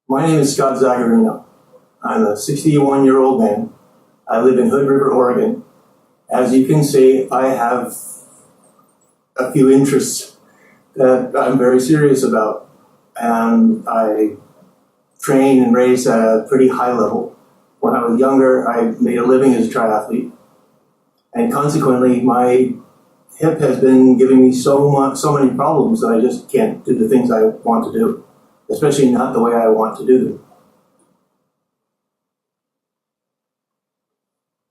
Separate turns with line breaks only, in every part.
My name is Scott Zagarino. I'm a 61-year-old man. I live in Hood River, Oregon. As you can see, I have a few interests that I'm very serious about, and I train and race at a pretty high level. When I was younger, I made a living as a triathlete, and consequently, my hip has been giving me so many problems that I just can't do the things I want to do, especially not the way I want to do them.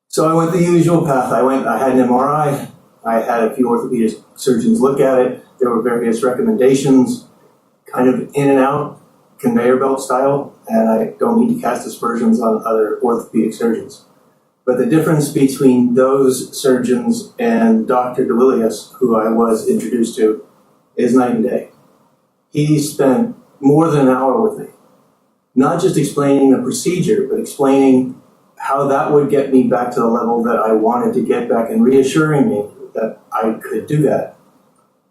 So I went the usual path. I had an MRI. I had a few orthopedic surgeons look at it. There were various recommendations, kind of in and out, conveyor belt style, and I don't need to cast aspersions on other orthopedic surgeons. But the difference between those surgeons and Dr. Duwelius, who I was introduced to, is night and day. He spent more than an hour with me, not just explaining the procedure, but explaining how that would get me back to the level that I wanted to get back and reassuring me that I could do that.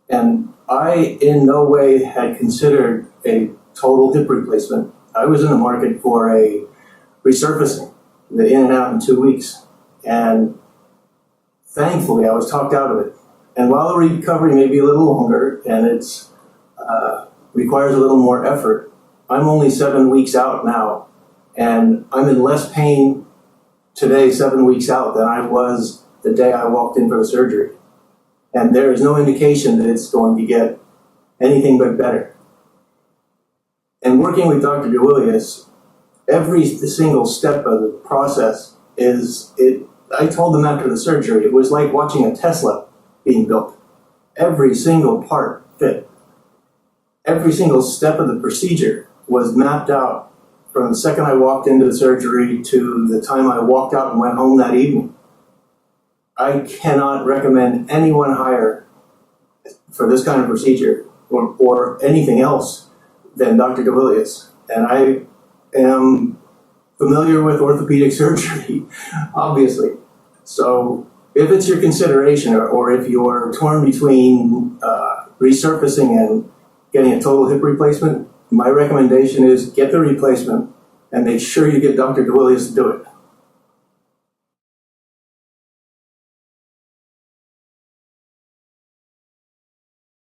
And I in no way had considered a total hip replacement. I was in the market for a resurfacing, the in and out in 2 weeks. And thankfully, I was talked out of it. And while the recovery may be a little longer and it's requires a little more effort, I'm only 7 weeks out now. And I'm in less pain today, 7 weeks out, than I was the day I walked in for the surgery. And there is no indication that it's going to get anything but better. And working with Dr. Duwelius, every single step of the process I told them after the surgery, it was like watching a Tesla being built. Every single part fit. Every single step of the procedure was mapped out from the second I walked into the surgery to the time I walked out and went home that evening. I cannot recommend anyone higher for this kind of procedure or anything else than Dr. Duwelius. And I am familiar with orthopedic surgery, obviously. So if it's your consideration or if you're torn between resurfacing and getting a total hip replacement, my recommendation is get the replacement and make sure you get Dr. Duwelius to do it.